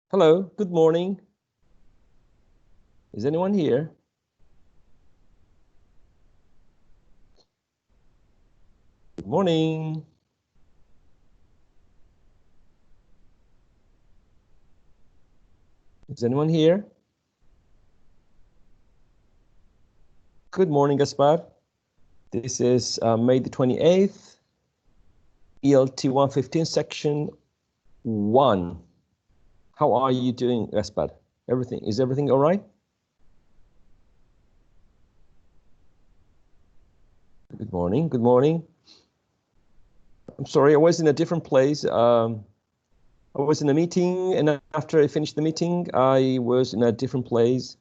Hello, good morning. Is anyone here? Good morning. Is anyone here? Good morning, Gaspar. This is May the 28th, ELT115, section 1. How are you doing, Gaspar? Is everything all right? Good morning, good morning. I'm sorry, I was in a different place. I was in a meeting, and after I finished the meeting, I was in a different place.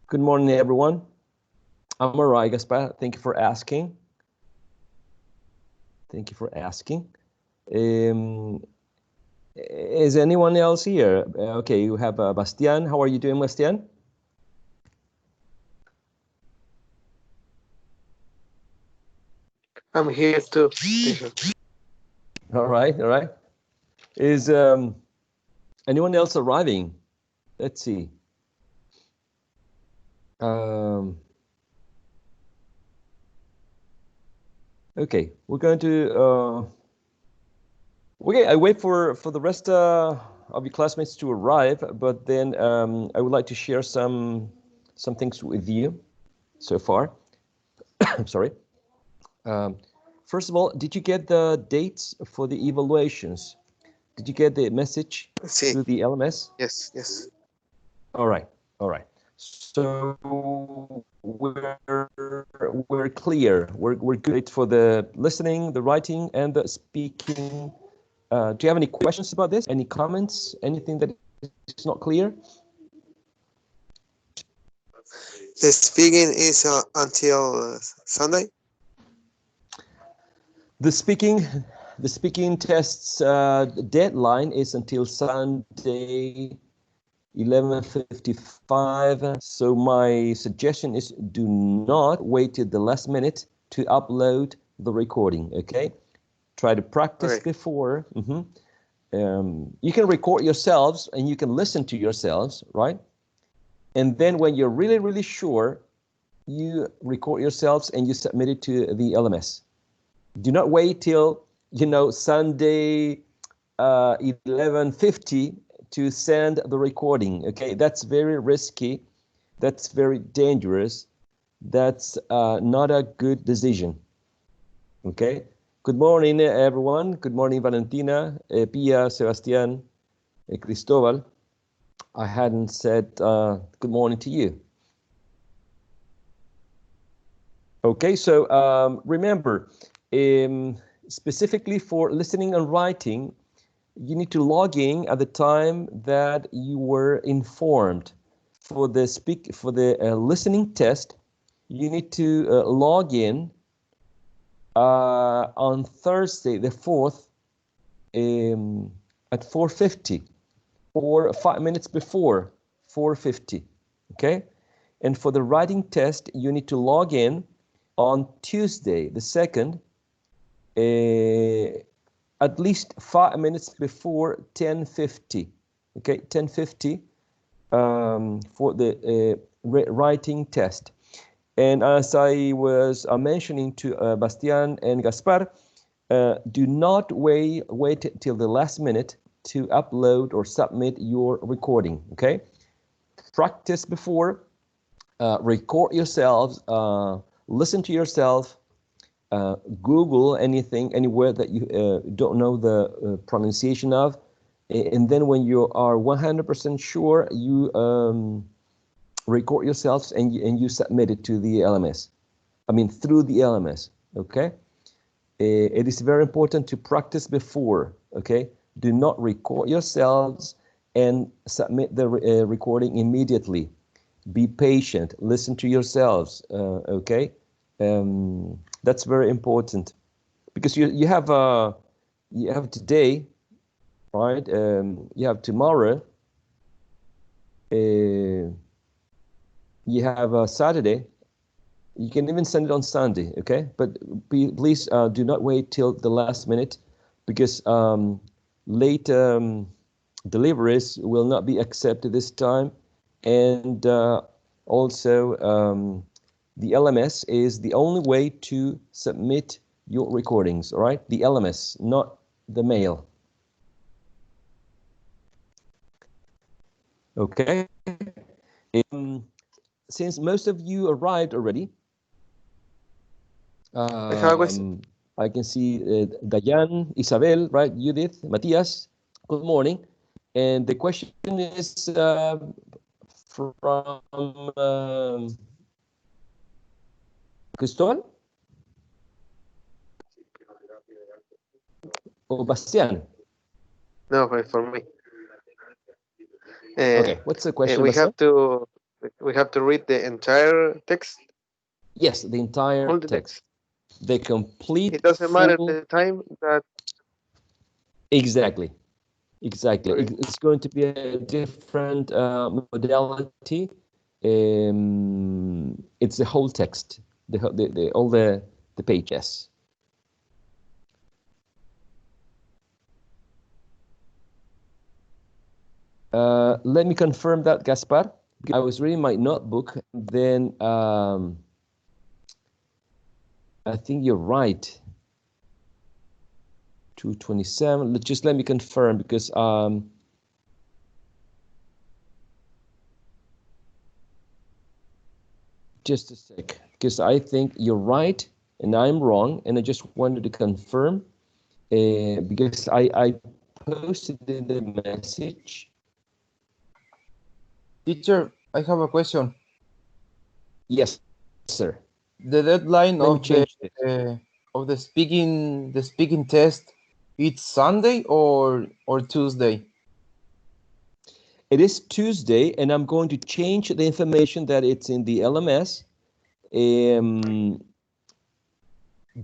Good morning, everyone. I'm all right, Gaspar. Thank you for asking. Thank you for asking. Is anyone else here? Okay, you have Bastian. How are you doing, Bastian? I'm here too. All right, all right. Is anyone else arriving? Let's see. Okay, we're going to. Okay, I wait for the rest of your classmates to arrive, but then I would like to share some things with you so far. I'm sorry. First of all, did you get the dates for the evaluations? Did you get the message through the LMS? Yes, yes. All right, all right. So we're clear. We're good for the listening, the writing, and the speaking. Do you have any questions about this? Any comments? Anything that is not clear? The speaking is until Sunday. The speaking tests deadline is until Sunday, 11:55. So my suggestion is do not wait till the last minute to upload the recording. Okay, try to practice before. You can record yourselves and you can listen to yourselves, right? And then when you're really, really sure, you record yourselves and you submit it to the LMS. Do not wait till, Sunday 11:50 to send the recording. Okay, that's very risky. That's very dangerous. That's not a good decision. Okay. Good morning, everyone. Good morning, Valentina, Pia, Sebastian, Cristobal. I hadn't said good morning to you. Okay, so remember, specifically for listening and writing, you need to log in at the time that you were informed. For the listening test, you need to log in on Thursday, the 4th, at 4:50 or 5 minutes before 4:50. Okay, and for the writing test, you need to log in on Tuesday, the 2nd, at least 5 minutes before 10:50. Okay, 10:50 for the writing test. And as I was mentioning to Bastian and Gaspar, do not wait till the last minute to upload or submit your recording. Okay, practice before, record yourselves, listen to yourself, Google anything, any word that you don't know the pronunciation of, and then when you are 100% sure, you record yourselves and you submit it to the LMS. I mean, through the LMS. Okay. It is very important to practice before. Okay. Do not record yourselves and submit the recording immediately. Be patient. Listen to yourselves. Okay. That's very important because you have today, right? You have tomorrow. You have Saturday. You can even send it on Sunday, okay? But please do not wait till the last minute, because late deliveries will not be accepted this time. And also, the LMS is the only way to submit your recordings, all right? The LMS, not the mail. Okay. Since most of you arrived already, I have a question. I can see Dayan, Isabel, right? Judith, Matthias, good morning. And the question is from Cristobal or Bastian? No, for me. Okay, what's the question, We Bastian? have to read the entire text. Yes, the entire All the text. The complete. It doesn't matter full... the time that. Exactly. Exactly. Okay. It's going to be a different modality. It's the whole text, all the pages. Let me confirm that, Gaspar. I was reading my notebook, then I think you're right. 227. Just let me confirm, because just a sec, because I think you're right and I'm wrong, and I just wanted to confirm because I posted in the message. Teacher, I have a question. Yes, sir. The deadline Let me change of the speaking test, it's Sunday or Tuesday? It is Tuesday, and I'm going to change the information that it's in the LMS.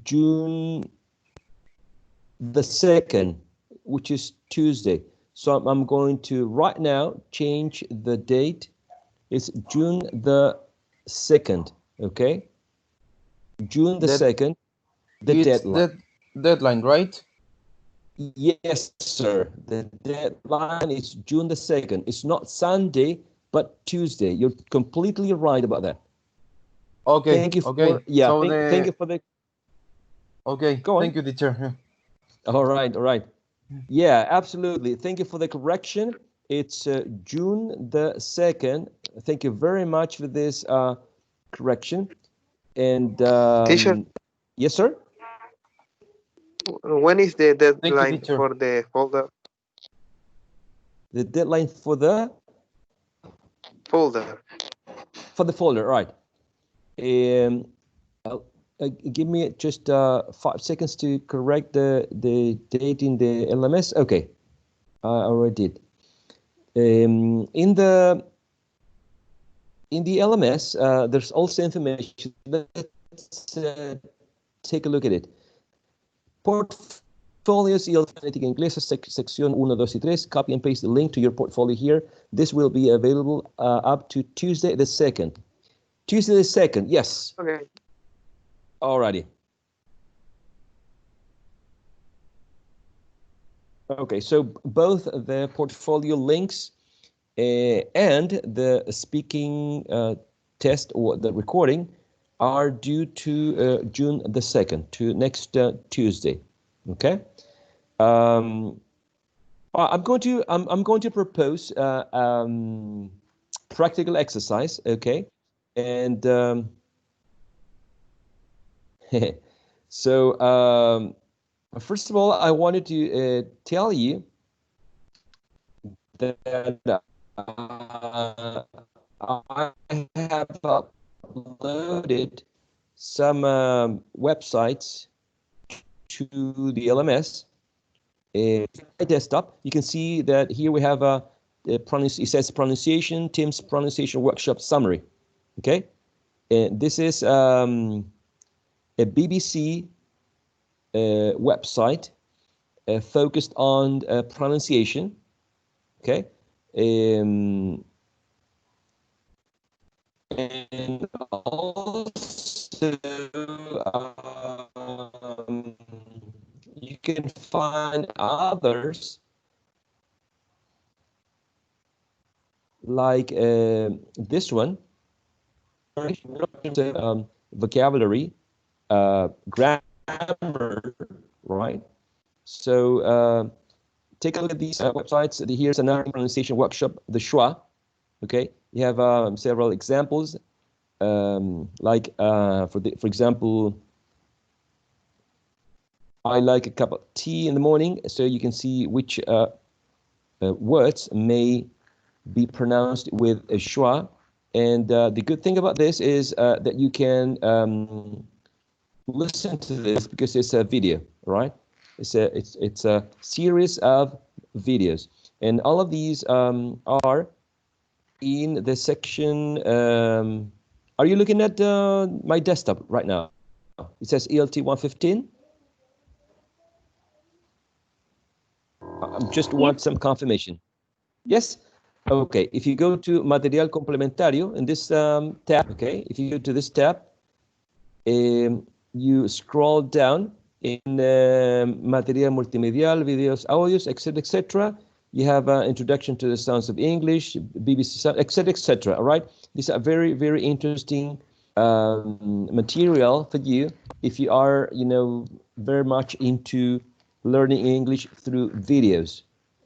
June the 2nd, which is Tuesday. So I'm going to right now change the date. It's June the 2nd, okay? June the 2nd, the deadline. Deadline, right? Yes, sir. The deadline is June the 2nd. It's not Sunday, but Tuesday. You're completely right about that. Okay. Thank you okay. for, yeah, So thank you for the. Okay. Go on. Thank you, teacher. All right, all right. Yeah, absolutely. Thank you for the correction. It's June the 2nd. Thank you very much for this correction. And Teacher, yes, sir. when is the deadline teacher. for the folder? The deadline for the Folder. For the folder, right? Give me just 5 seconds to correct the date in the LMS. Okay, I already did. In the LMS, there's also information. Let's take a look at it. Portfolios ELT Fonética Inglesa, sección 1, 2, y 3. Copy and paste the link to your portfolio here. This will be available up to Tuesday the 2nd. Tuesday the 2nd, yes. Okay. Alrighty. Okay, so both the portfolio links and the speaking test or the recording are due to June the 2nd, to next Tuesday. Okay. I'm going to propose practical exercise. Okay, and so first of all, I wanted to tell you that I have uploaded some websites to the LMS. My desktop, you can see that here we have it says pronunciation, Tim's pronunciation workshop summary. Okay, and this is a BBC website focused on pronunciation. Okay, and also you can find others like this one, vocabulary, grammar, right? So take a look at these websites. Here's another pronunciation workshop, the Schwa. Okay, you have several examples, like for example, I like a cup of tea in the morning, so you can see which words may be pronounced with a schwa. And the good thing about this is that you can listen to this because it's a video, right? It's a series of videos, and all of these are in the section. Are you looking at my desktop right now? It says ELT115. I just want some confirmation. Yes? Okay, if you go to Material Complementario in this tab, okay, if you go to this tab, you scroll down in Material Multimedial, videos, audios, etc., etc. You have Introduction to the Sounds of English, BBC Sound, etc., etc., all right? These are very, very interesting material for you if you are, you know, very much into learning English through videos,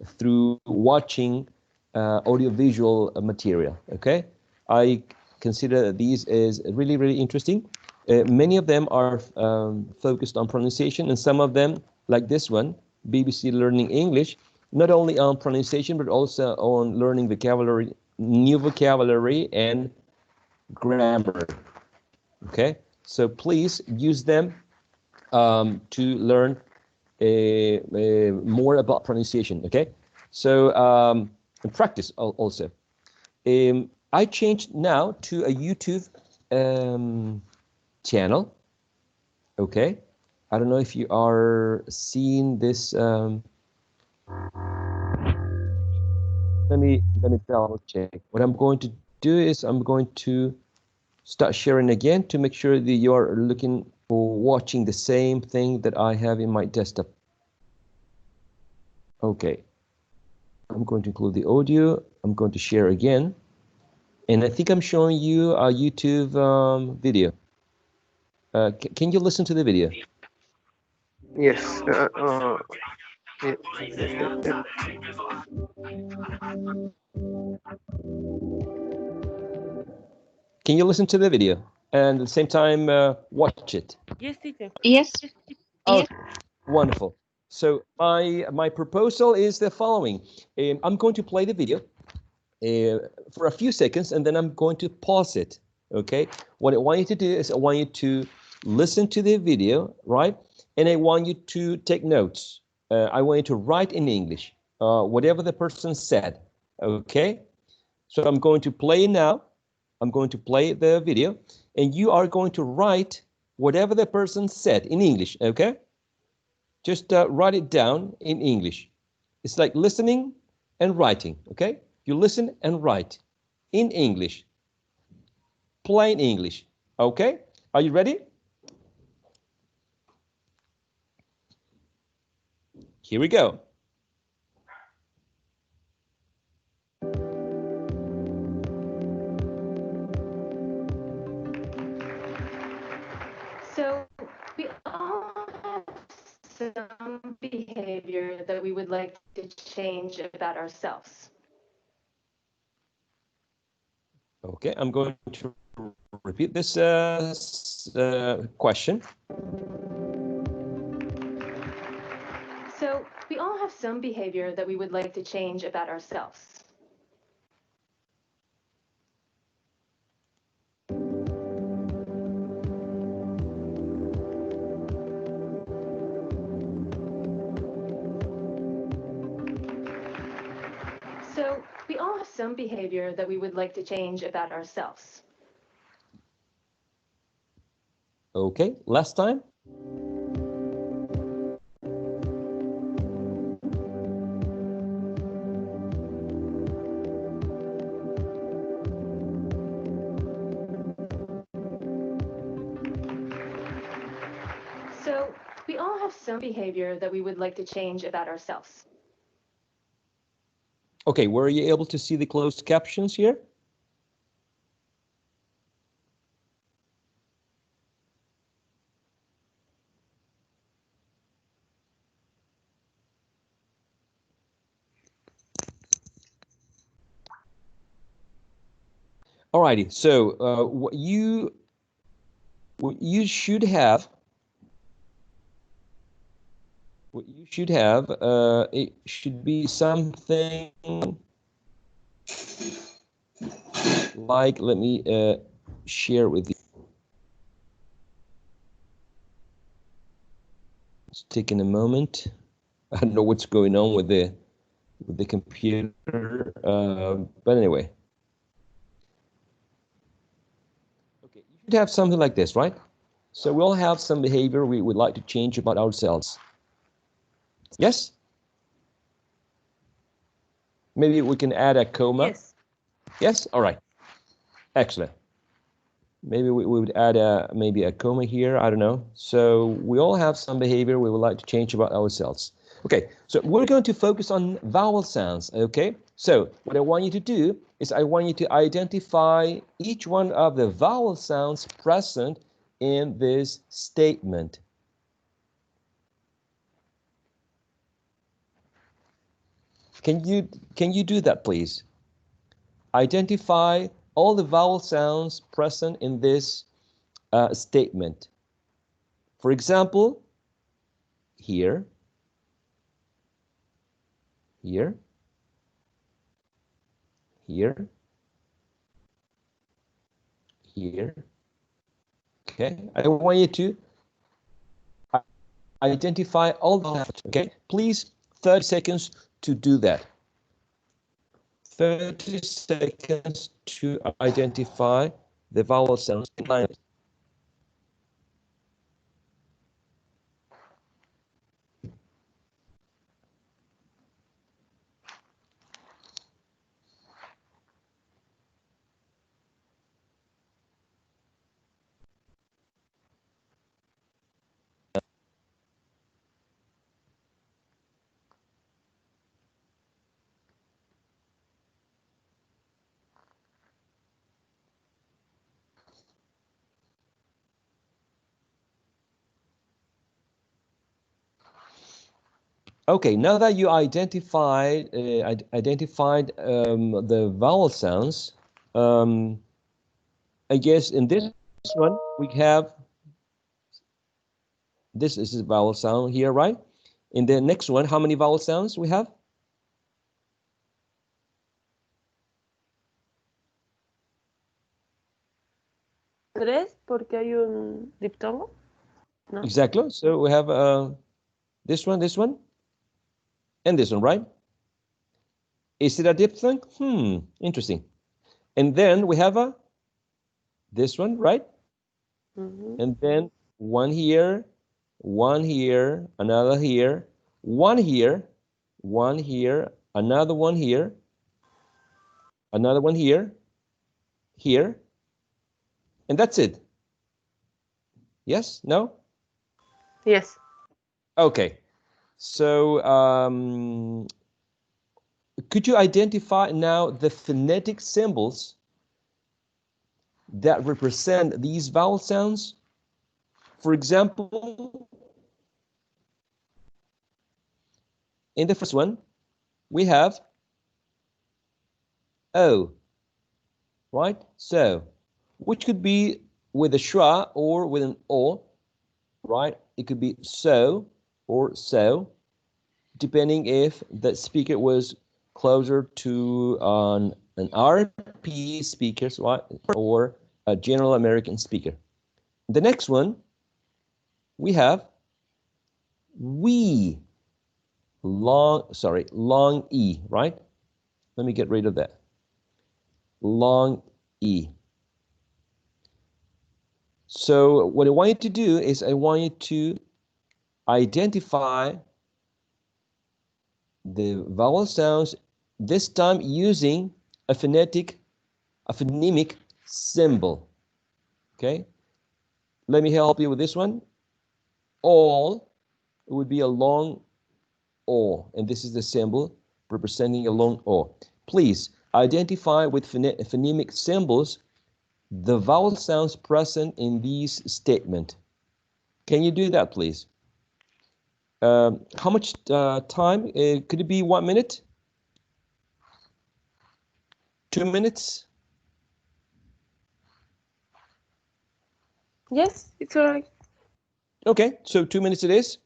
through watching audiovisual material, okay? I consider these as really, really interesting. Many of them are focused on pronunciation, and some of them, like this one, BBC Learning English, not only on pronunciation, but also on learning vocabulary, new vocabulary, and grammar, okay? So please use them to learn more about pronunciation, okay? So, and practice also. I changed now to a YouTube channel, okay? I don't know if you are seeing this. Let me double check. What I'm going to do is I'm going to start sharing again to make sure that you're looking for watching the same thing that I have in my desktop. Okay. I'm going to include the audio. I'm going to share again. And I think I'm showing you a YouTube video. Can you listen to the video? Yes. Yeah, yeah. Can you listen to the video and at the same time watch it? Yes, teacher. Yes. Oh, wonderful. So my proposal is the following. I'm going to play the video for a few seconds, and then I'm going to pause it, okay? What I want you to do is I want you to listen to the video, right? And I want you to take notes. I want you to write in English, whatever the person said, okay? So I'm going to play now. I'm going to play the video, and you are going to write whatever the person said in English, okay? Just write it down in English. It's like listening and writing, okay? You listen and write in English, plain English, okay? Are you ready? Here we go. So we all have some behavior that we would like to change about ourselves. Okay, I'm going to repeat this question. So we all have some behavior that we would like to change about ourselves. So we all have some behavior that we would like to change about ourselves. Okay, last time. So we all have some behavior that we would like to change about ourselves. Okay, were you able to see the closed captions here? Alrighty, so what you should have, it should be something like, let me share with you. It's taking a moment. I don't know what's going on with the computer, but anyway. Okay, you should have something like this, right? So we'll have some behavior we would like to change about ourselves. Yes? Maybe we can add a comma. Yes. Yes? All right. Excellent. Maybe we would add maybe a comma here. I don't know. So we all have some behavior we would like to change about ourselves. Okay, so we're going to focus on vowel sounds, okay? So what I want you to do is I want you to identify each one of the vowel sounds present in this statement. Can you do that, please? Identify all the vowel sounds present in this statement. For example, here, here, here, here. Okay, I want you to identify all the sounds. Okay, please, 30 seconds to do that. 30 seconds to identify the vowel sounds in line. Okay, now that you identified the vowel sounds, I guess in this one we have this is a vowel sound here, right? In the next one, how many vowel sounds we have? ¿Tres? Porque hay un diptongo. No. Exactly. So we have this one, and this one, right? Is it a diphthong? Interesting. And then we have this one, right? Mhm. And then one here, another here, one here, another one here, another one here, here, and that's it. Yes? No? Yes. Okay. So could you identify now the phonetic symbols that represent these vowel sounds? For example, in the first one, we have O, right? So, which could be with a schwa or with an O, right? It could be so or so, depending if the speaker was closer to an RP speaker, right? Or a general American speaker. The next one, we have we, long E, right? Let me get rid of that. Long E. So what I want you to do is I want you to identify the vowel sounds, this time using a phonemic symbol. Okay? Let me help you with this one. All, it would be a long O, and this is the symbol. representing a long O. Please identify with phonemic symbols the vowel sounds present in these statement. Can you do that, please? How much time? Could it be 1 minute? 2 minutes? Yes, it's all right. Okay, so 2 minutes it is.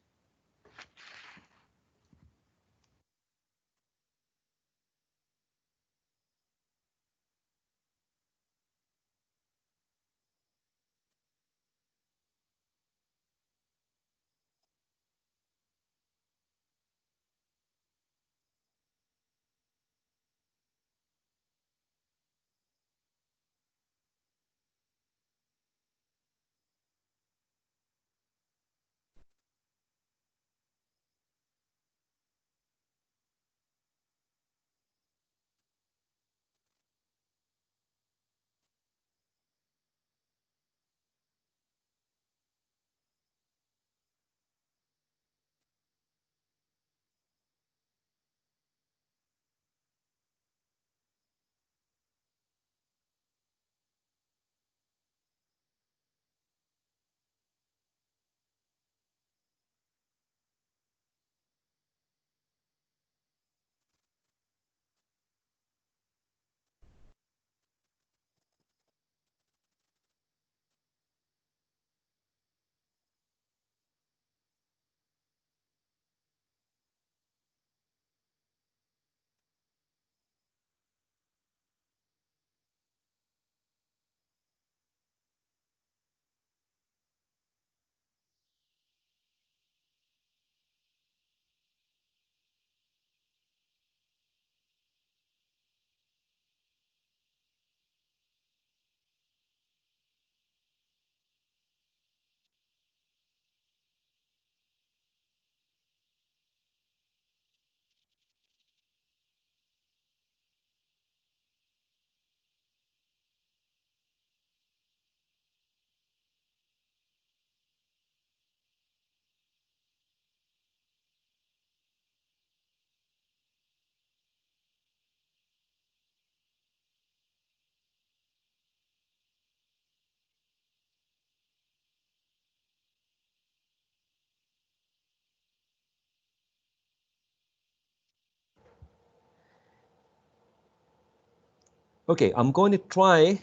Okay, I'm going to try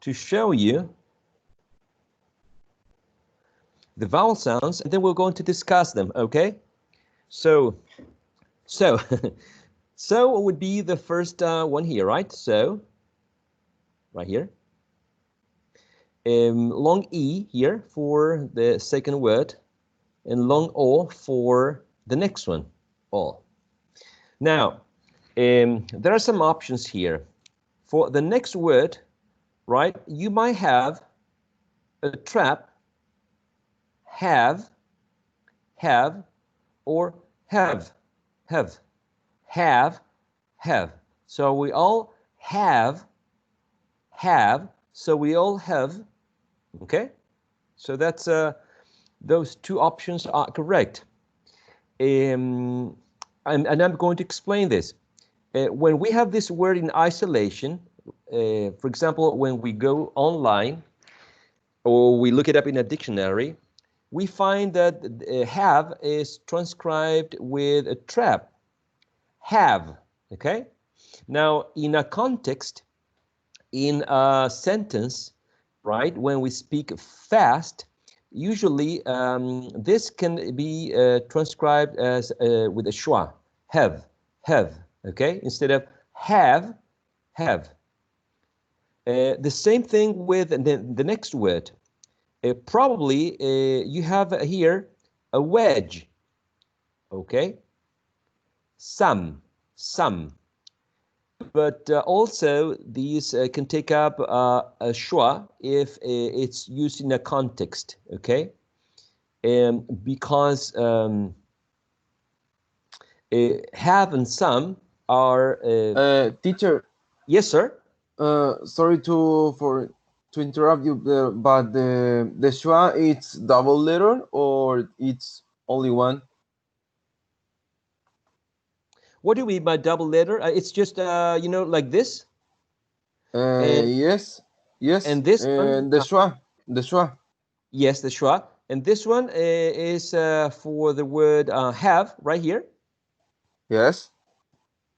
to show you the vowel sounds, and then we're going to discuss them, okay? So would be the first one here, right? So, right here. Long E here for the second word, and long O for the next one, all. Now, there are some options here. For the next word, right, you might have a trap, have, or have. So we all have, so we all have, okay? So that's, those two options are correct. And I'm going to explain this. When we have this word in isolation, for example, when we go online or we look it up in a dictionary, we find that have is transcribed with a trap, have, okay? Now, in a context, in a sentence, right, when we speak fast, usually this can be transcribed as with a schwa, have, okay, instead of have. The same thing with the next word. Probably you have here a wedge, okay, some. But also these can take up a schwa if it's used in a context, okay? Because have and some are... Teacher. Yes, sir? Sorry to interrupt you, but the schwa, it's double letter or it's only one? What do we mean by double letter? It's just, you know, like this. And- Yes. Yes. and this one? The schwa. The schwa. Yes, the schwa. And this one is for the word have right here. Yes.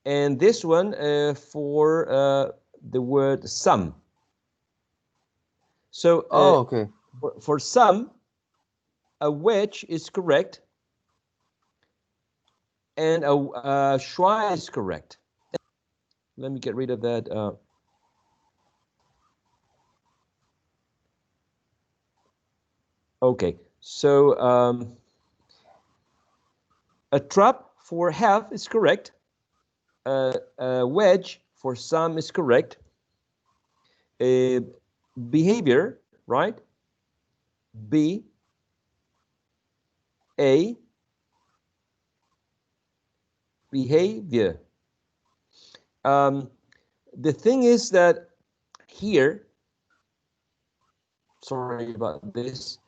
And this one for the word some. So Okay. for some, a wedge is correct, and a schwa is correct. Let me get rid of that. Okay, so a trap for have is correct. A wedge for some is correct. Behavior, right? B, A, behavior. The thing is that here, sorry about this,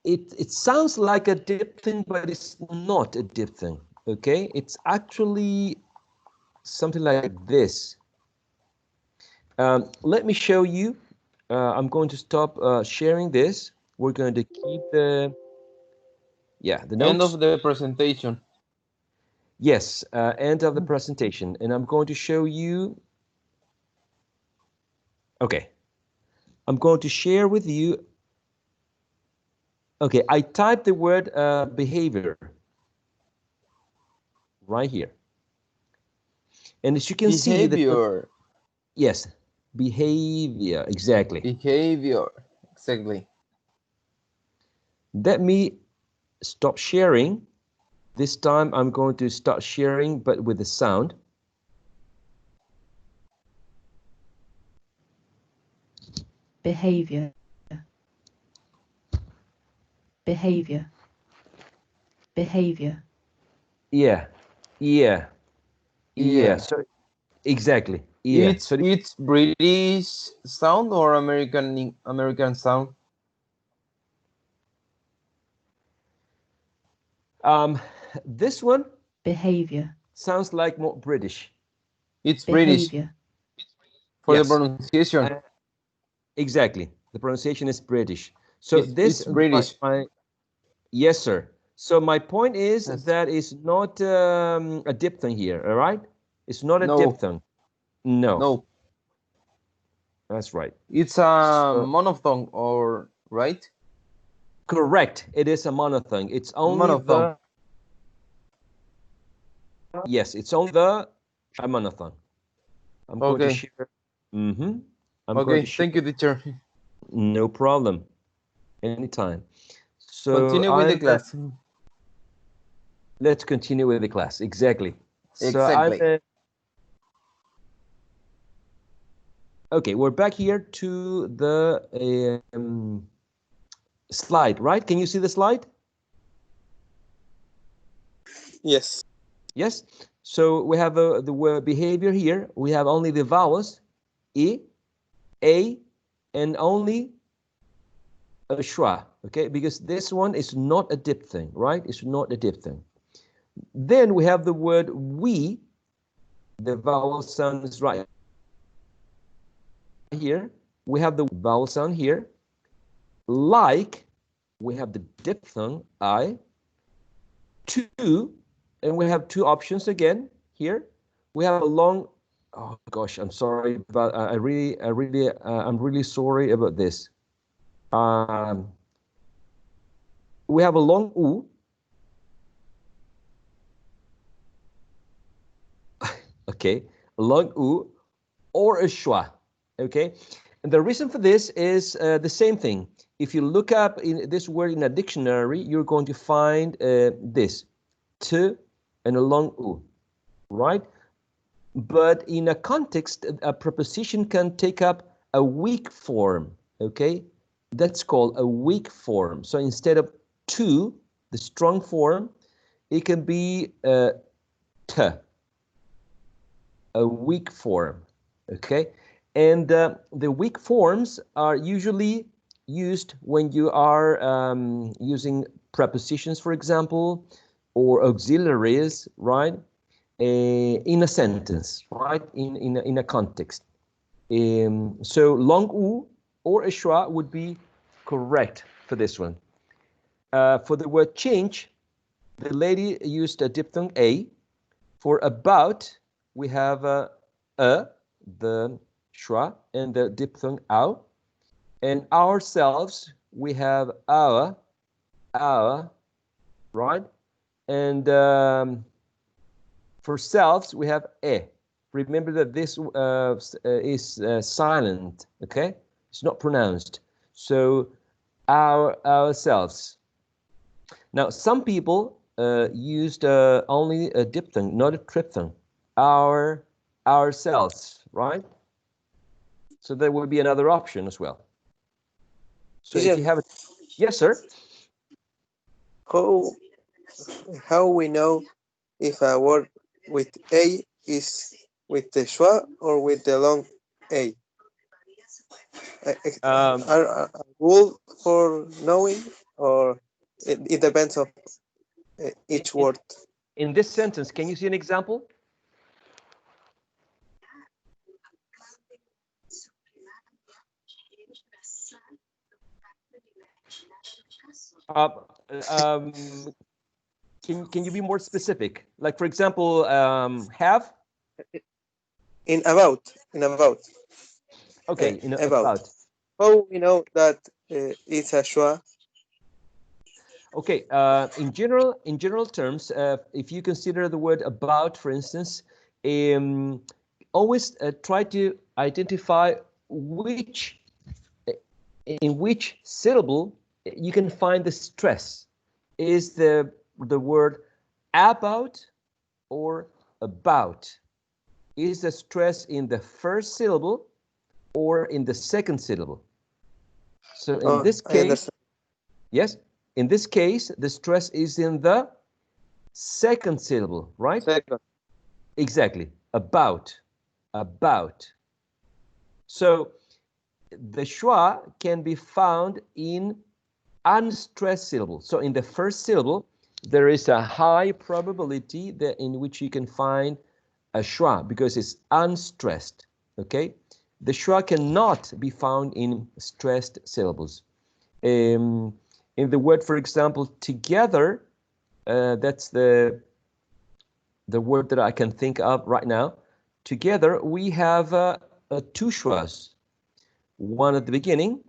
it sounds like a diphthong, but it's not a diphthong, okay? It's actually something like this. Let me show you. I'm going to stop sharing this. We're going to keep the notes. End of the presentation. Yes, end of the presentation. And I'm going to show you. Okay. I'm going to share with you. Okay, I typed the word behavior right here. And as you can see, Behavior. Yes, behavior, exactly. Behavior. Exactly. Let me stop sharing. This time I'm going to start sharing, but with the sound. Behavior. Behavior. Behavior. Yeah. Yeah. So exactly. Yeah. It's British sound or American sound? This one Behavior. sounds like more British. It's British Behavior. for the Yes. pronunciation. Exactly. The pronunciation is British. So It's British. Yes, sir. So my point is Yes. that it's not a diphthong here, all right? It's not a No. diphthong. No. No. That's right. It's a monophthong, or right? Correct. It is a monophthong. It's only Monophthong. Yes, it's only a monophthong. I'm going to Okay. share. I'm going Okay. to share. Thank you, teacher. No problem. Anytime. So Continue with the class. Let's continue with the class. Exactly. Exactly. So okay, we're back here to the slide, right? Can you see the slide? Yes. Yes. So we have the word behavior here. We have only the vowels, E, A, and only a schwa, okay? Because this one is not a diphthong, right? It's not a diphthong. Then we have the word we. The vowel sound is right here. We have the vowel sound here. Like, we have the diphthong I. To, and we have two options again here. We have a long, oh gosh, I'm sorry, but I'm really sorry about this. We have a long U. Okay, a long U or a schwa. Okay, and the reason for this is the same thing. If you look up in this word in a dictionary, you're going to find this, t and a long U, right? But in a context, a preposition can take up a weak form, okay? That's called a weak form. So instead of to, the strong form, it can be t, a weak form, okay? And the weak forms are usually used when you are using prepositions, for example, or auxiliaries, right? In a sentence, right? In a context. So long U or a schwa would be correct for this one. For the word change, the lady used a diphthong A. For about, we have the schwa, and the diphthong au. And ourselves, we have our, right? And for selves, we have e. Remember that this is silent, okay? It's not pronounced. So ourselves. Now, some people used only a diphthong, not a triphthong. Ourselves, right? So there will be another option as well. So if you have it, yes, sir. How we know if a word with a is with the schwa or with the long a? Are a rule for knowing, or it depends on each word? In this sentence, can you see an example? Can you be more specific? Like, for example, have? In about. Okay, in about. How we know that it's a schwa? Okay, in general terms, if you consider the word about, for instance, always try to identify in which syllable you can find the stress. Is the word about or about? Is the stress in the first syllable or in the second syllable? So in this case, yes, in this case, the stress is in the second syllable, right? Second. Exactly, about. So the schwa can be found in unstressed syllable. So in the first syllable, there is a high probability that in which you can find a schwa because it's unstressed, okay? The schwa cannot be found in stressed syllables. In the word, for example, together, that's the word that I can think of right now. Together, we have two schwas, one at the beginning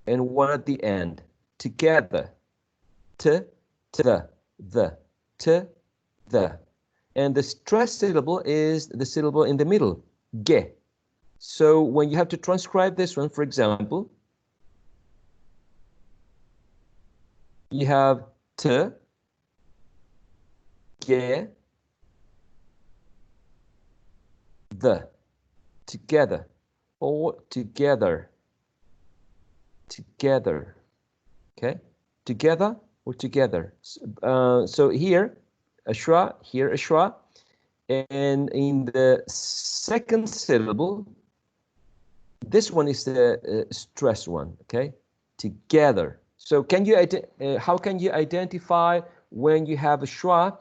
and one at the end. Together, the. And the stressed syllable is the syllable in the middle, ge. So when you have to transcribe this one, for example, you have t, ge, the, together, or together, okay? Together or together. So here, a schwa, here a schwa, and in the second syllable, this one is the stress one, okay? Together. So can you how can you identify when you have a schwa?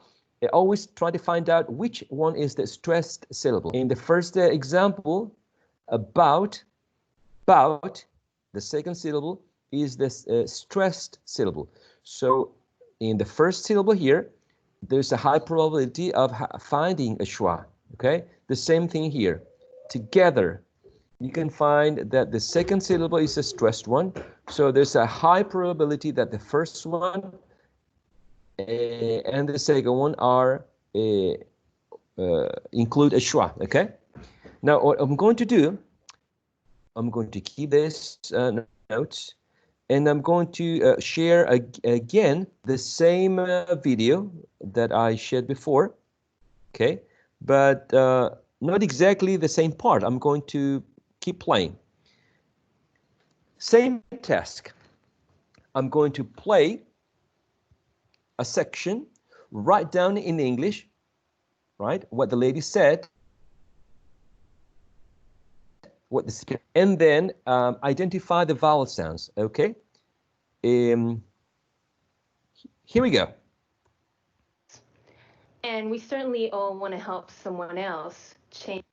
Always try to find out which one is the stressed syllable. In the first example, about, the second syllable is the stressed syllable. So in the first syllable here, there's a high probability of finding a schwa, okay? The same thing here. Together, you can find that the second syllable is a stressed one. So there's a high probability that the first one and the second one are include a schwa, okay? Now what I'm going to do, I'm going to keep this notes, and I'm going to share again the same video that I shared before, okay? But not exactly the same part. I'm going to keep playing. Same task. I'm going to play a section, write down in English, right, what the lady said, and then identify the vowel sounds, okay? Here we go. And we certainly all want to help someone else change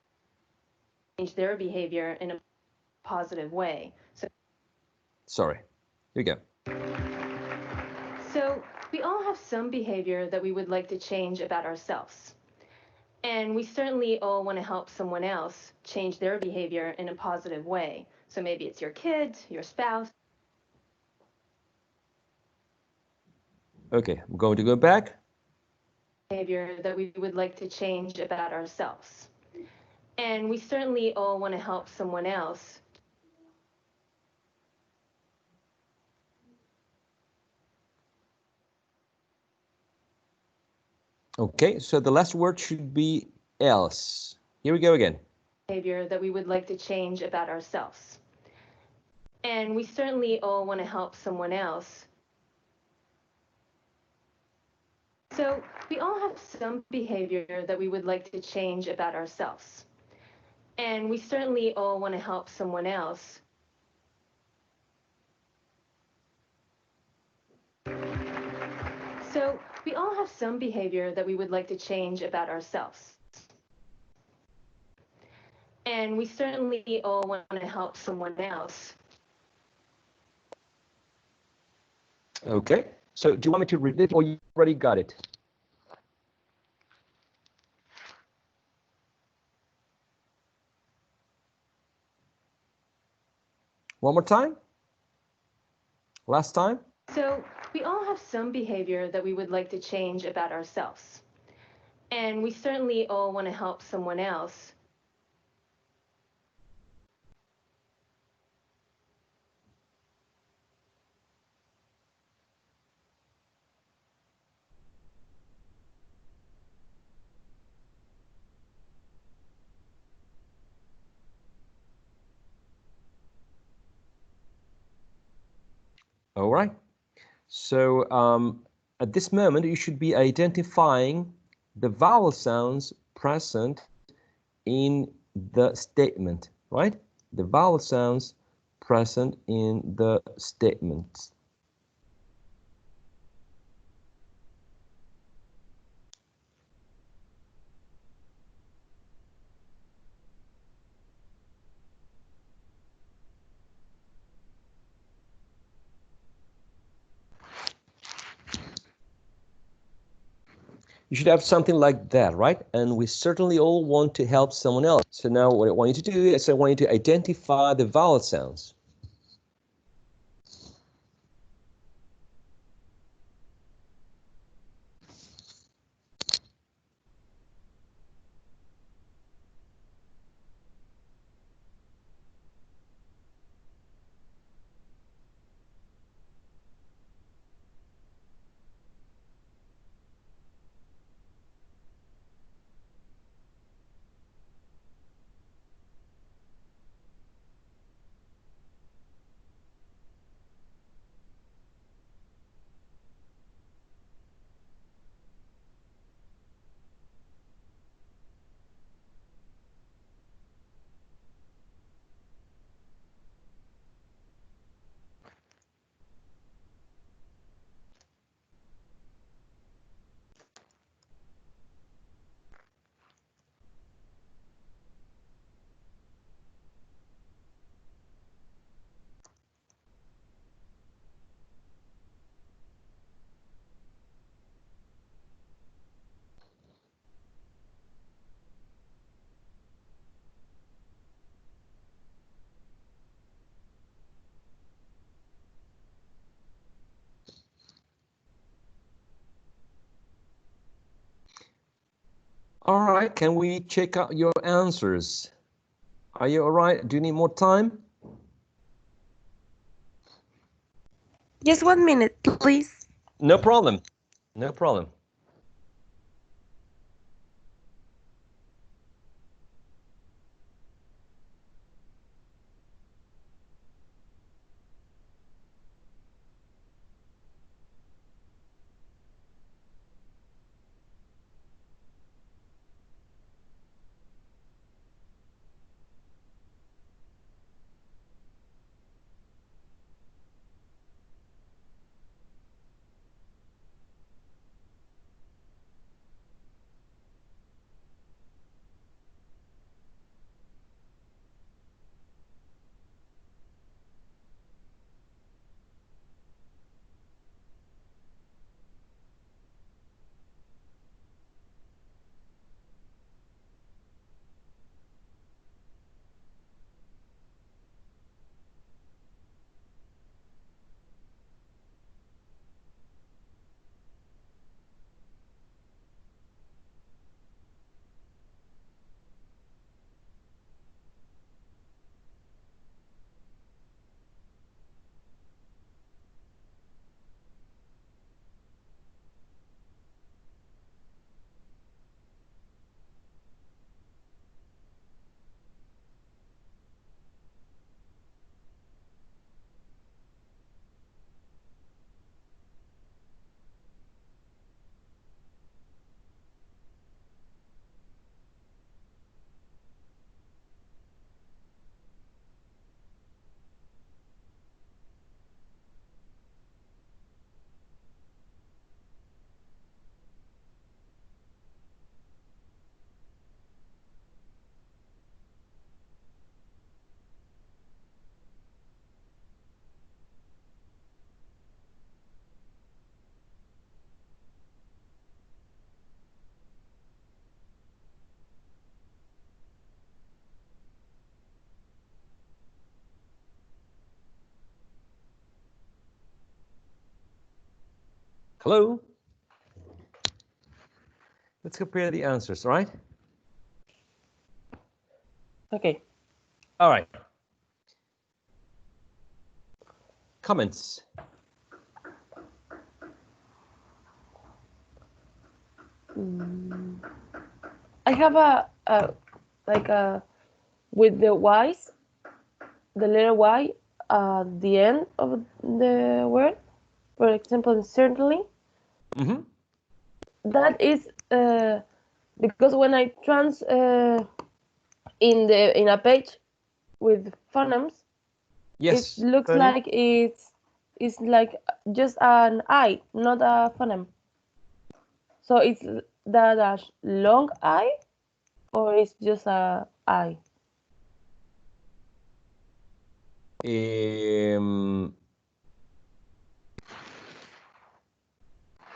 their behavior in a positive way. Sorry, here we go. So we all have some behavior that we would like to change about ourselves. And we certainly all want to help someone else change their behavior in a positive way. So maybe it's your kids, your spouse. Okay, I'm going to go back. Behavior that we would like to change about ourselves. And we certainly all want to help someone else. Okay, so the last word should be else. Here we go again. Behavior that we would like to change about ourselves. And we certainly all want to help someone else. So we all have some behavior that we would like to change about ourselves. And we certainly all want to help someone else. So we all have some behavior that we would like to change about ourselves. And we certainly all want to help someone else. Okay, so do you want me to read it or you already got it? One more time? Last time? So we all have some behavior that we would like to change about ourselves. And we certainly all want to help someone else. All right. So at this moment, you should be identifying the vowel sounds present in the statement, right? The vowel sounds present in the statement. You should have something like that, right? And we certainly all want to help someone else. So now what I want you to do is I want you to identify the vowel sounds. All right, can we check out your answers? Are you all right? Do you need more time? Just 1 minute, please. No problem. No problem. Hello? Let's compare the answers, right? Okay. All right. Comments? I have a with the Y's, the letter Y at the end of the word. For example, certainly. Mm-hmm. That is because when I in a page with phonemes, Yes. it looks Tony? like it's like just an I, not a phoneme. So it's that a long I, or it's just a I.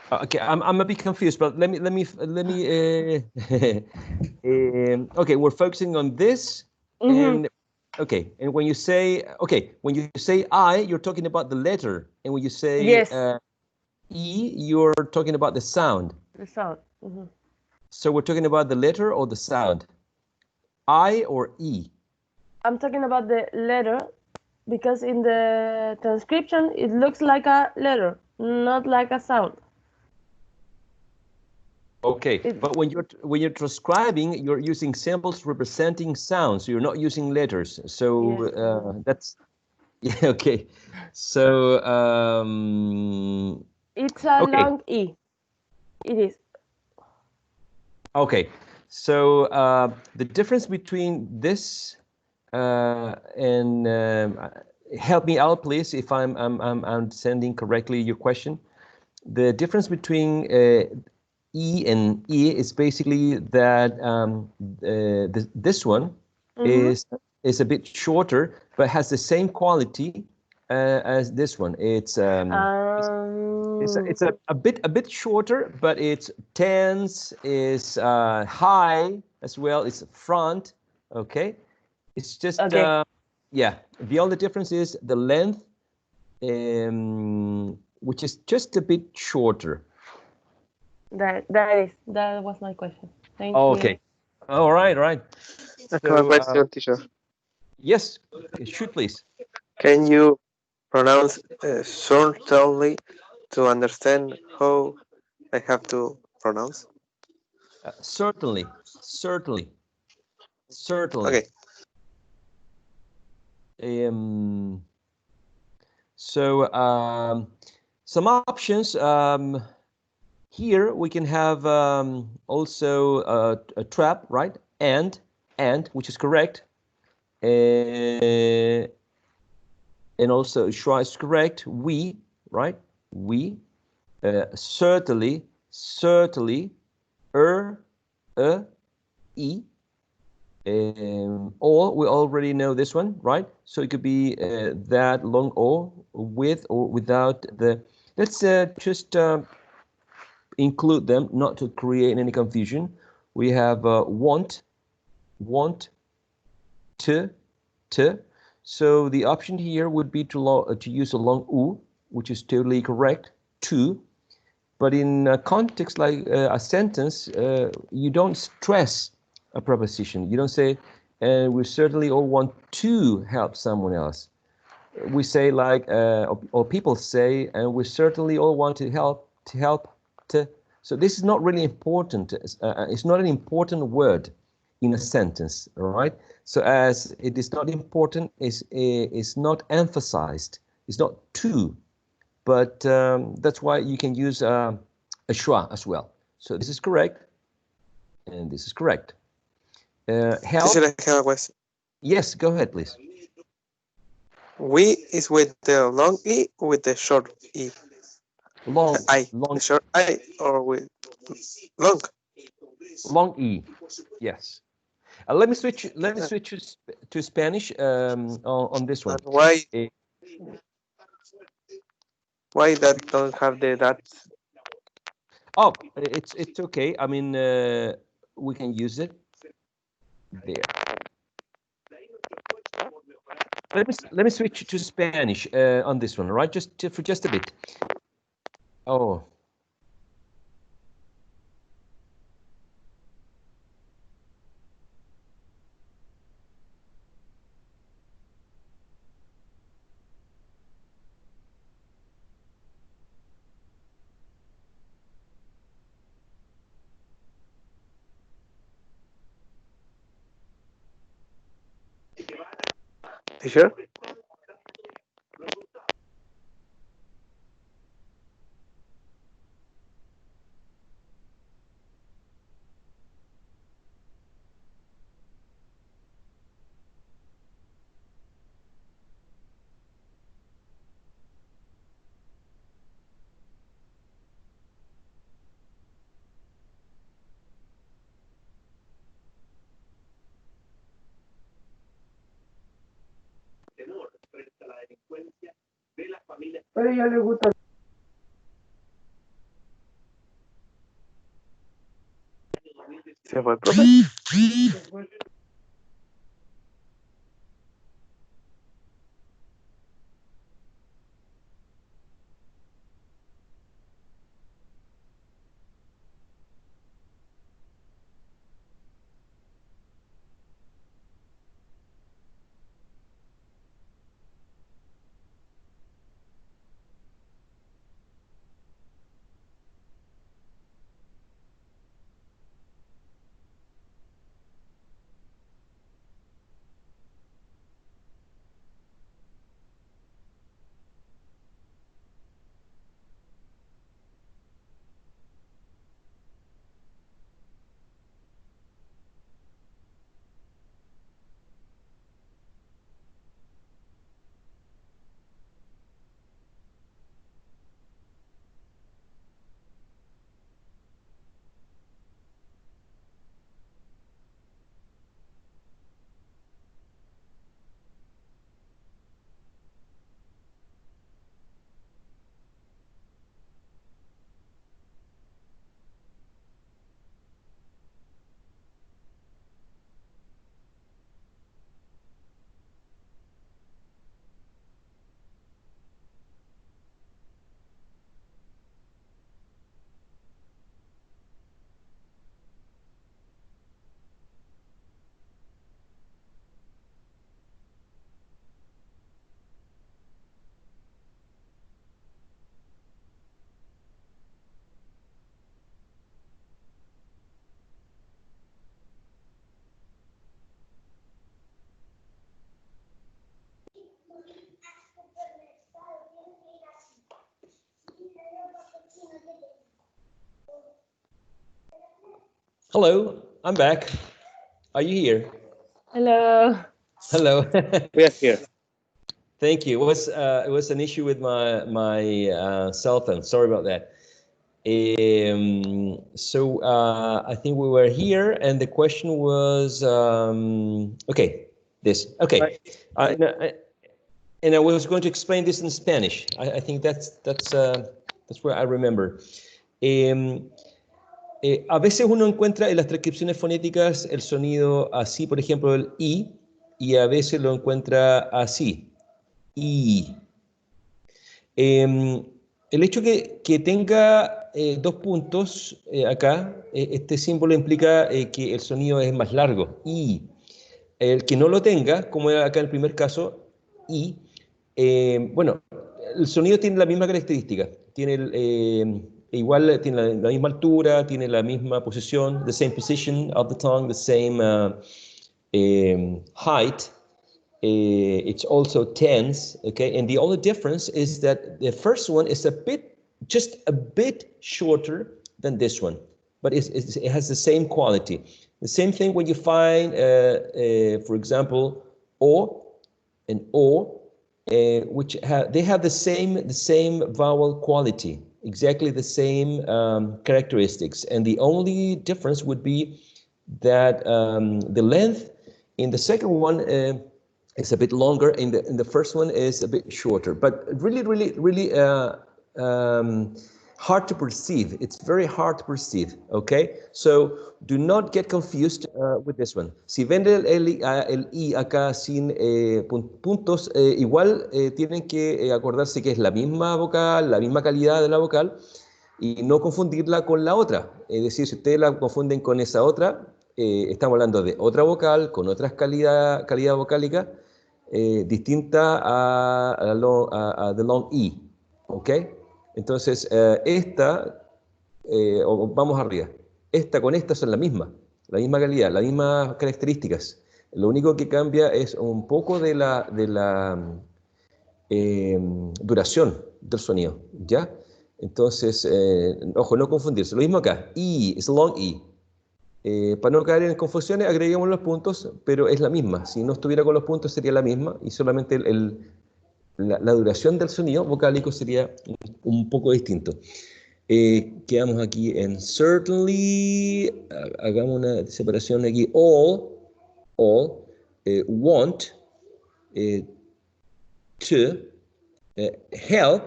Okay, I'm a bit confused, but let me okay, we're focusing on this and okay, and when you say I, you're talking about the letter, and when you say Yes. E, you're talking about the sound. The sound. So we're talking about the letter or the sound? I or E? I'm talking about the letter because in the transcription it looks like a letter, not like a sound. Okay, but when you're transcribing, you're using symbols representing sounds. So you're not using letters. So Yes. that's yeah. Okay, so It's a okay. long E. It is. Okay, so the difference between this and help me out, please, if I'm sending correctly your question. The difference between E and E is basically that this one is a bit shorter, but has the same quality as this one. It's a bit shorter, but it's tense, is high as well. It's front. Okay, it's just Okay. yeah. The only difference is the length, which is just a bit shorter. That was my question. Thank Okay. you. All right. I have a So question, teacher. yes, shoot please. Can you pronounce certainly to understand how I have to pronounce? Certainly. Okay. So some options. Here we can have also a trap, right? And, which is correct. And also schwa is correct. We, right? We. Certainly. E. Or we already know this one, right? So it could be that long O with or without the. Let's just include them, not to create any confusion. We have want, to. So the option here would be to use a long U, which is totally correct, to. But in a context like a sentence, you don't stress a preposition. You don't say, and we certainly all want to help someone else. We say like, or people say, and we certainly all want to help, to. So this is not really important. It's not an important word in a sentence, all right? So as it is not important, it's not emphasized. It's not to, but that's why you can use a schwa as well. So this is correct, and this is correct. Help? Teacher, I have a question. Yes, go ahead, please. We is with the long E or with the short E? Long. The short I or with long? Long E. Yes. Let me switch to Spanish on this one. And why that don't have the that? Oh, it's okay. I mean, we can use it there. Let me switch to Spanish on this one, right? For just a bit. Oh, Teacher? Pero ya le gusta. ¿Se fue el profe? Hello, I'm back. Are you here? Hello. Hello. We are here. Thank you. It was an issue with my cell phone. Sorry about that. I think we were here, and the question was okay. This okay. And I was going to explain this in Spanish. I think that's where I remember. A veces uno encuentra en las transcripciones fonéticas el sonido así, por ejemplo, el I, y a veces lo encuentra así, I. El hecho que tenga dos puntos acá, este símbolo implica que el sonido es más largo, I. El que no lo tenga, como acá en el primer caso, I, bueno, el sonido tiene la misma característica, igual tiene la misma altura, tiene la misma posición, the same position of the tongue, the same height. It's also tense, okay? And the only difference is that the first one is just a bit shorter than this one, but it has the same quality. The same thing when you find, for example, O and O, which they have the same vowel quality, exactly the same characteristics, and the only difference would be that the length in the second one is a bit longer, in the first one is a bit shorter, but really hard to perceive. It's very hard to perceive, okay? So do not get confused with this one. Si ven el I acá sin puntos, igual tienen que acordarse que es la misma vocal, la misma calidad de la vocal, y no confundirla con la otra. Es decir, si ustedes la confunden con esa otra, estamos hablando de otra vocal, con otras calidad vocálica, distinta a the long E, ¿ok? Entonces, vamos arriba, esta con esta son la misma calidad, las mismas características. Lo único que cambia es un poco de la duración del sonido, ¿ya? Entonces, ojo, no confundirse. Lo mismo acá, E, es long E. Para no caer en confusiones, agreguemos los puntos, pero es la misma. Si no estuviera con los puntos sería la misma y solamente la duración del sonido vocálico sería un poco distinto. Quedamos aquí en certainly, hagamos una separación aquí, all, want, to, help,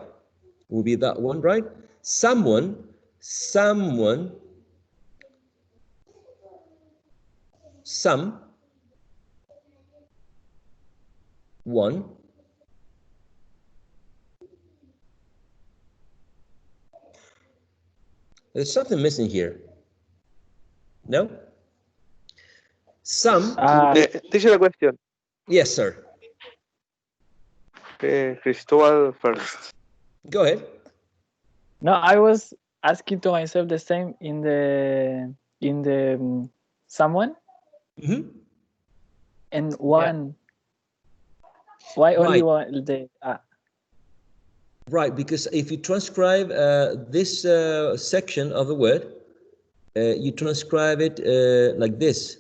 will be that one, right? Someone, some, one. There's something missing here. No? Some. Teacher, a question. Yes, sir. Cristobal first. Go ahead. No, I was asking to myself the same in the someone. Mm-hmm. And one. Yeah. Why only right. one? Right, because if you transcribe this section of the word, you transcribe it like this.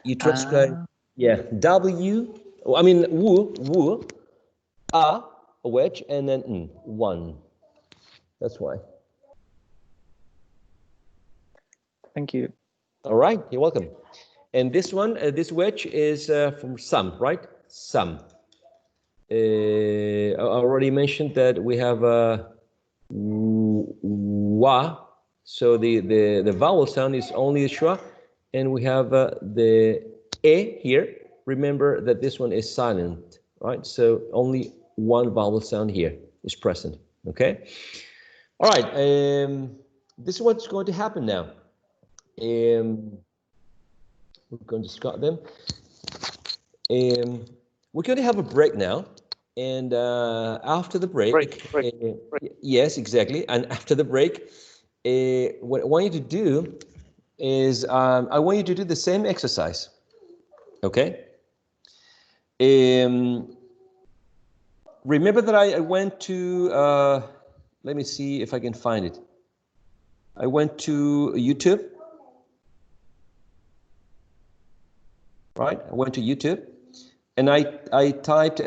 You transcribe, yeah, W, I mean, woo, a wedge, and then one. That's why. Thank you. All right, you're welcome. And this one, this wedge is from some, right? Some. I already mentioned that we have wa, so the vowel sound is only the schwa, and we have the e here. Remember that this one is silent, right? So only one vowel sound here is present, okay? All right, this is what's going to happen now. We're going to start them. We're going to have a break now. And after the break. Yes, exactly. And after the break, what I want you to do is I want you to do the same exercise. Okay? Remember that I went to, let me see if I can find it. I went to YouTube. Right? I went to YouTube and I typed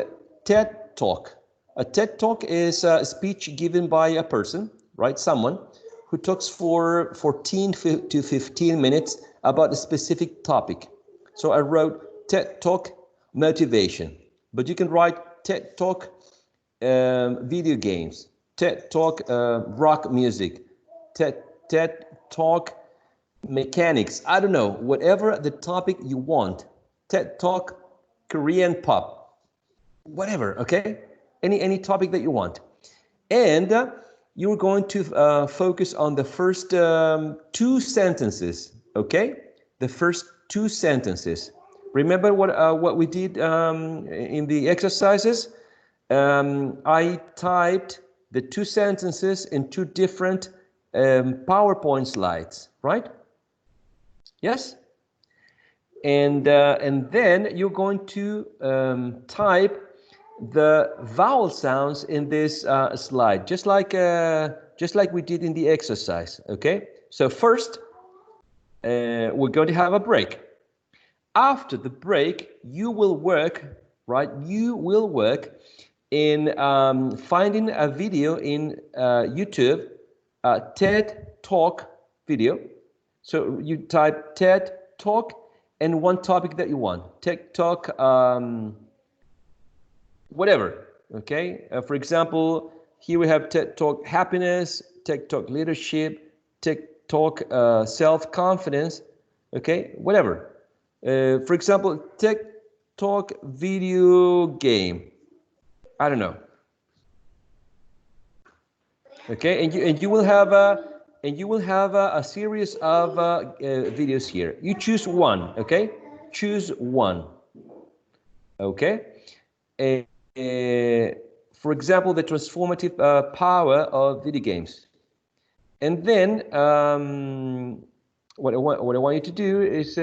TED Talk. A TED Talk is a speech given by a person, right? Someone who talks for 14 to 15 minutes about a specific topic. So I wrote TED Talk motivation, but you can write TED Talk video games, TED Talk rock music, TED Talk mechanics. I don't know, whatever the topic you want. TED Talk Korean pop, whatever, okay? Any topic that you want. And you're going to focus on the first 2 sentences, okay? The first 2 sentences. Remember what we did in the exercises? I typed the 2 sentences in 2 different PowerPoint slides, right? Yes? And then you're going to type the vowel sounds in this slide, just like we did in the exercise. Okay. So first, we're going to have a break. After the break, you will work, right? You will work in finding a video in YouTube, TED Talk video. So you type TED Talk and one topic that you want. TED Talk, whatever, okay? For example, here we have TED Talk happiness, TED Talk leadership, TED Talk self-confidence, okay? Whatever. For example, TED Talk video game. I don't know. Okay, and you will have a series of videos here. You choose one, okay? Choose one. Okay. For example, the transformative power of video games. And then what I want you to do is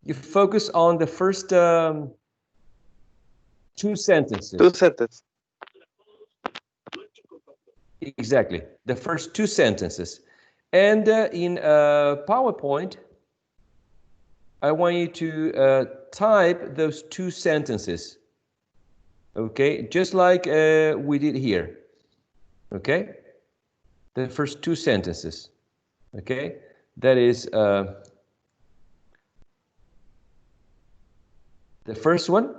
you focus on the first two sentences. Two sentences. Exactly, the first two sentences. And in PowerPoint, I want you to type those two sentences. Okay, just like we did here. Okay, the first two sentences. Okay, that is the first one.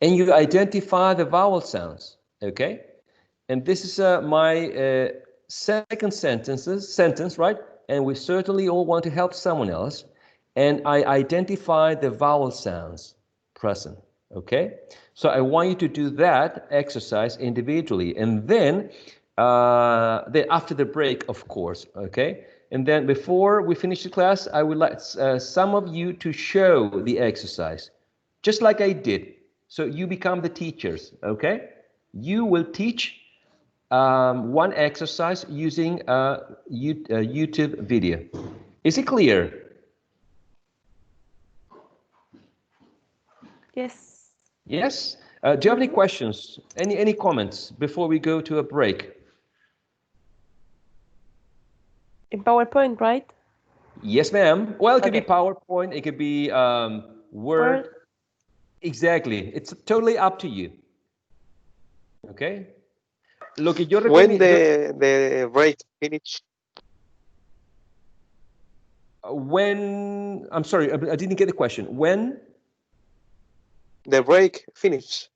And you identify the vowel sounds. Okay, and this is my second sentence, right? And we certainly all want to help someone else. And I identify the vowel sounds present. Okay, so I want you to do that exercise individually, and then after the break, of course. Okay, and then before we finish the class, I would like some of you to show the exercise, just like I did. So you become the teachers. Okay, you will teach one exercise using a YouTube video. Is it clear? Yes. Yes. Do you have any questions? Any comments before we go to a break? In PowerPoint, right? Yes, ma'am. Well, it could be Okay. PowerPoint. It could be Word. Exactly. It's totally up to you. Okay. Look, yo When the break finish? When, I'm sorry, I didn't get the question. When? The break finish.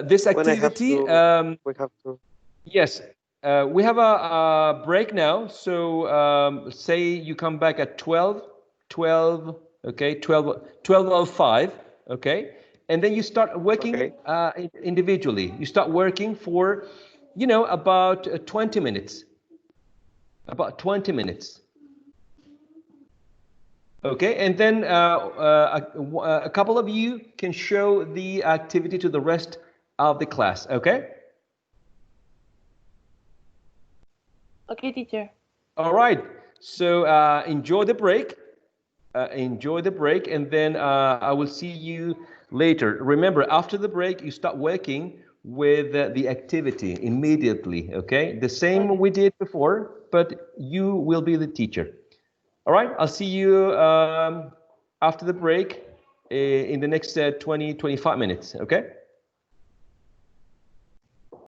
This activity, we have to. Yes, we have a break now. So say you come back at 12, okay, 12:05, okay? And then you start working individually. You start working for, you know, about 20 minutes. About 20 minutes. Okay, and then a couple of you can show the activity to the rest of the class, okay? Okay, teacher. All right, so enjoy the break. Enjoy the break, and then I will see you later. Remember, after the break, you start working with the activity immediately, okay? The same we did before, but you will be the teacher. All right, I'll see you after the break in the next 20, 25 minutes, okay?